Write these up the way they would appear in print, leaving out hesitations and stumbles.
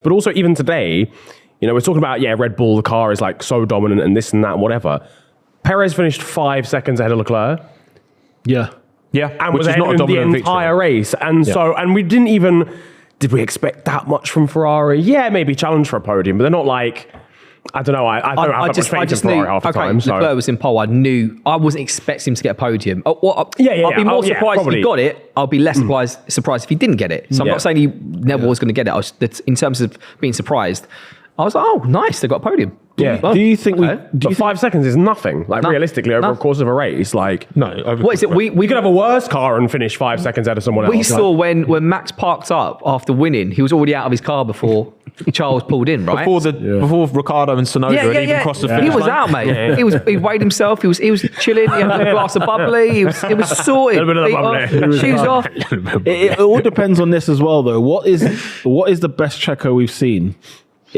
But also even today, we're talking about, Red Bull, the car is like so dominant and this and that and whatever. Perez finished 5 seconds ahead of Leclerc. Yeah. And was ahead of him the entire race. And and we did we expect that much from Ferrari? Yeah, maybe challenge for a podium, but they're not like, I don't know. I don't have that much faith in Ferrari half the time. So. Leclerc was in pole. I wasn't expecting him to get a podium. I'd be more surprised if he got it. I'll be less surprised if he didn't get it. So I'm not saying he never was going to get it. In terms of being surprised, I was like, oh, nice, they got a podium. Yeah. Do you think But 5 seconds is nothing. Like realistically, over the course of a race, what is it? We could have a worse car and finish 5 seconds out of someone else. We saw when Max parked up after winning, he was already out of his car before Charles pulled in, right? Before Ricciardo and Tsunoda had even crossed the finish line. He was out, mate. He weighed himself. He was chilling. He had a glass of bubbly. It was sorted. A little bit of bubbly. Shoes off. It all depends on this as well, though. What is the best Checo we've seen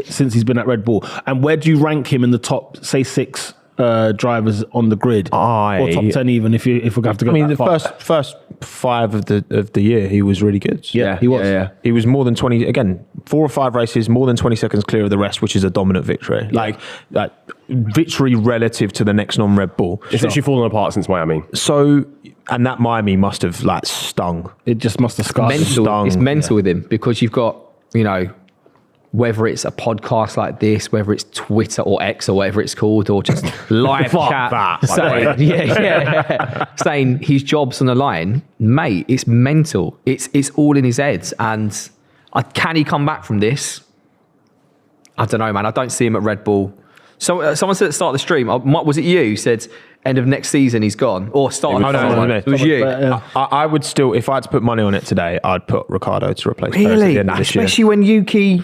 since he's been at Red Bull, and where do you rank him in the top, say, 6 drivers on the grid, or top 10 even? If we have to go. I mean, the first 5 of the year, he was really good. Yeah, he was. Yeah. He was more than 20. Again, 4 or 5 races, more than 20 seconds clear of the rest, which is a dominant victory. Like victory relative to the next non-Red Bull. It's actually fallen apart since Miami. So. And that Miami must have stung. It just must have scarred. It's mental with him because you've got whether it's a podcast like this, whether it's Twitter or X or whatever it's called, or just live chat saying his job's on the line, mate, it's mental. It's all in his head. And can he come back from this? I don't know, man. I don't see him at Red Bull. So someone said at the start of the stream, was it you who said end of next season he's gone? Or start of it was you. I would still, if I had to put money on it today, I'd put Ricciardo to replace Perez Really? at the end of this year. Especially when Yuki...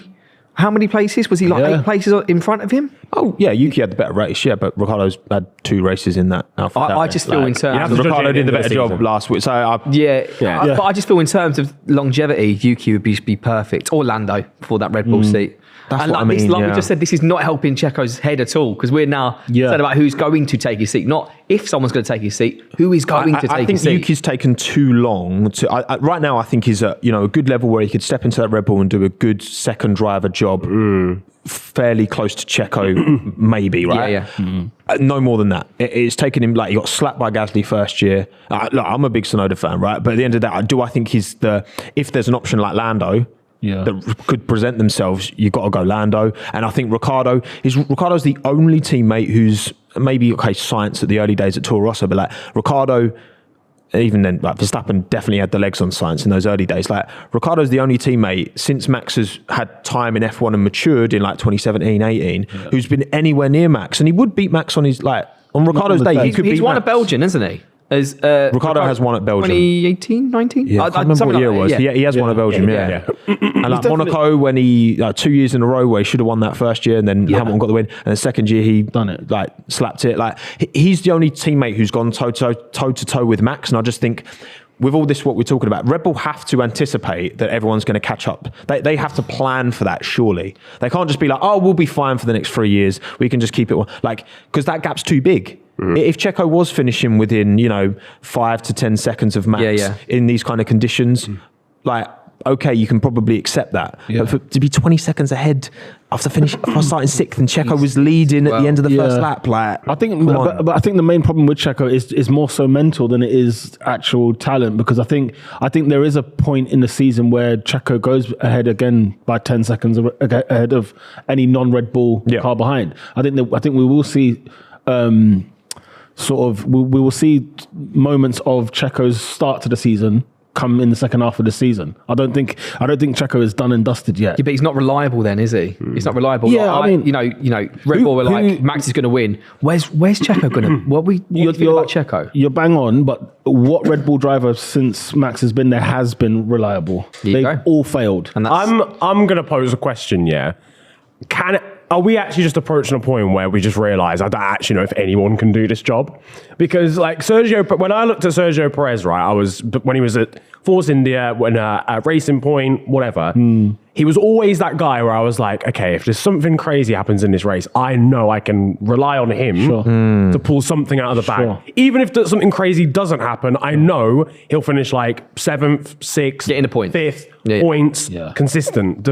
How many places? Was he 8 places in front of him? Oh, yeah, Yuki had the better race, but Ricciardo's had 2 races in that Alpha. I just feel in terms of... Ricciardo did the better job last week. So but I just feel in terms of longevity, Yuki would be perfect. Or Lando for that Red Bull seat. That's what I mean. We just said, this is not helping Checo's head at all, because we're now said about who's going to take his seat, not if someone's going to take his seat, who is going to take his seat. I think Yuki's taken too long to. Right now, I think he's at a good level where he could step into that Red Bull and do a good second driver job, fairly close to Checo, maybe, right? Yeah. No more than that. It's taken him, he got slapped by Gasly first year. Look, I'm a big Tsunoda fan, right? But at the end of the day, I think he's if there's an option like Lando, that could present themselves, you've got to go Lando. And I think Ricciardo's the only teammate who's maybe science at the early days at Toro Rosso, but Ricciardo, even then, Verstappen definitely had the legs on science in those early days. Ricciardo's the only teammate since Max has had time in F1 and matured in 2017, 18, who's been anywhere near Max, and he would beat Max on his on Ricciardo's day. He's won a Belgian, isn't he? Ricardo has won at Belgium. 2018, 19? Yeah, I can't remember what year it was. He has won at Belgium, yeah. And Monaco, when he, 2 years in a row where he should have won that first year and then Hamilton got the win. And the second year he done it, slapped it. He's the only teammate who's gone toe to toe with Max. And I just think, with all this, what we're talking about, Red Bull have to anticipate that everyone's going to catch up. They have to plan for that, surely. They can't just be we'll be fine for the next 3 years. We can just keep it, because that gap's too big. If Checo was finishing within, 5 to 10 seconds of Max in these kind of conditions, okay, you can probably accept that. But to be 20 seconds ahead after starting 6th, and Checo was leading at the end of the first lap, I think, but I think the main problem with Checo is more so mental than it is actual talent, because I think there is a point in the season where Checo goes ahead again by 10 seconds ahead of any non-Red Bull car behind. I think we will see. We will see moments of Checo's start to the season come in the second half of the season. I don't think Checo is done and dusted yet. Yeah, but he's not reliable then, is he? He's not reliable. Yeah, I mean, Red Bull were Max is going to win. Where's Checo going to? What do you think about Checo? You're bang on, but what Red Bull driver since Max has been there has been reliable? They've all failed. And I'm going to pose a question. Yeah, are we actually just approaching a point where we just realise I don't actually know if anyone can do this job? Because when I looked at Sergio Perez, right, when he was at Force India, when at Racing Point, whatever, he was always that guy where I was like, okay, if there's something crazy happens in this race, I know I can rely on him to pull something out of the bag. Even if something crazy doesn't happen, I know he'll finish 7th, 6th, get in the point. 5th, points, consistent,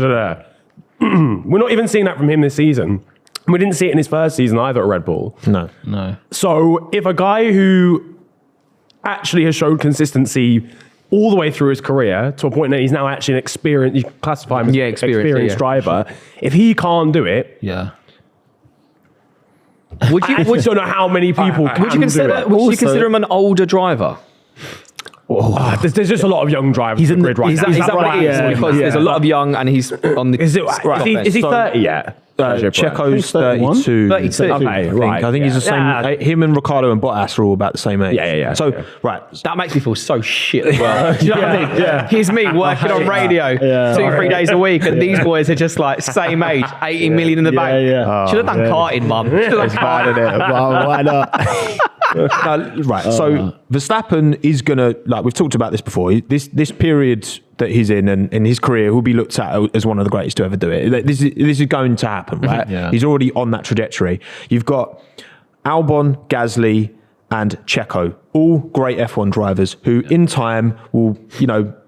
We're not even seeing that from him this season. We didn't see it in his first season either at Red Bull. No. So if a guy who actually has showed consistency all the way through his career to a point that he's now actually an experienced, you classify him as experienced driver, if he can't do it, Would you? I don't know how many people can Would you consider? do it. Would you consider him an older driver? There's just a lot of young drivers He's in the grid right Is now. that what it is? Because there's a lot of young, and he's on the. Is he 30 yet? Checo's 32. 32. Okay, right. I think he's the same. Him and Ricciardo and Bottas are all about the same age. Yeah. So, right. That makes me feel so shit as well. Do you know what I mean? Here's me working on radio 2-3 days a week, and these boys are just like same age, 18 million in the bank. Should have done karting, mum. It's bad, isn't it? Well, why not? Right. So Verstappen is gonna, like we've talked about this before. This period that he's in his career will be looked at as one of the greatest to ever do it. This is going to happen, right? He's already on that trajectory. You've got Albon, Gasly, and Checo, all great F1 drivers who, in time, will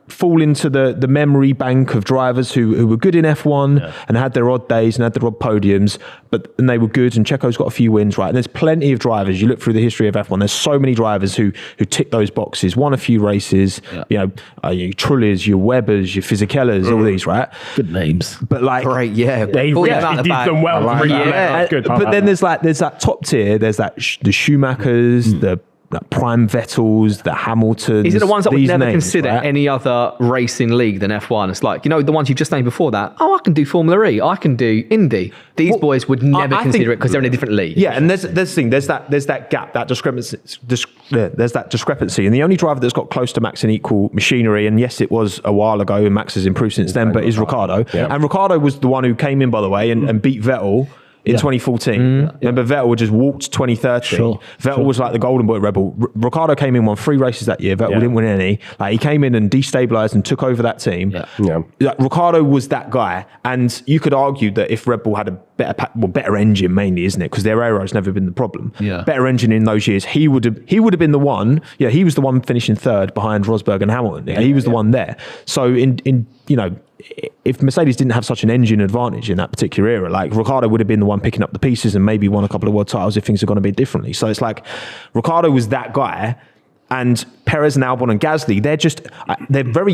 fall into the memory bank of drivers who were good in F1 and had their odd days and had their odd podiums, and they were good, and Checo's got a few wins, right? And there's plenty of drivers. You look through the history of F1, there's so many drivers who tick those boxes, won a few races, your Trullys, your Webbers, your Fisichella's, all these, right? Good names. But like, great, He did them well. That's good. But then there's that top tier, there's the Schumachers, the prime Vettels, the Hamiltons. These are the ones that would never consider right? any other racing league than F1. It's like, the ones you just named before that. Oh, I can do Formula E. I can do Indy. These boys would never consider it because they're in a different league. Yeah, and there's the thing. There's that gap, that discrepancy. There's that discrepancy, and the only driver that's got close to Max in equal machinery, and yes, it was a while ago, and Max has improved since then, but is Ricciardo. Yeah. And Ricciardo was the one who came in, by the way, and beat Vettel in 2014. Remember, Vettel just walked 2013. Sure. Vettel was like the golden boy at Red Bull. Ricciardo came in, won 3 races that year. Vettel didn't win any. Like, he came in and destabilized and took over that team. Like, Ricciardo was that guy. And you could argue that if Red Bull had a better engine, mainly, isn't it? Because their aero's never been the problem. Better engine in those years. He would have been the one. Yeah, he was the one finishing third behind Rosberg and Hamilton. He was the one there. So in if Mercedes didn't have such an engine advantage in that particular era, like, Ricciardo would have been the one picking up the pieces and maybe won a couple of world titles if things are going to be differently. So it's like Ricciardo was that guy, and Perez and Albon and Gasly, they're very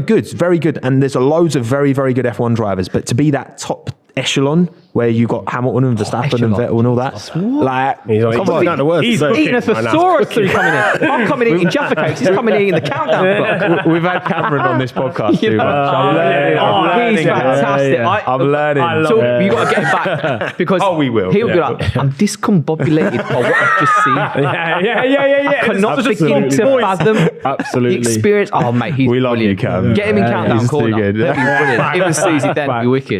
good, and there's loads of very, very good F1 drivers, but to be that top echelon where you got Hamilton and Verstappen and Vettel and all that, like, come on, he's eating a thesaurus through coming in. I'm coming eating Jaffa cakes. He's coming in eating the countdown clock. We've had Cameron on this podcast too much. He's fantastic. I'm learning. So you got to get him back because we will. He'll be like, I'm discombobulated by what I've just seen. I cannot begin to fathom the experience. Oh, mate, he's we love brilliant. You, Cam. Get him in countdown corner. That'd be brilliant. Even Susie then, be wicked.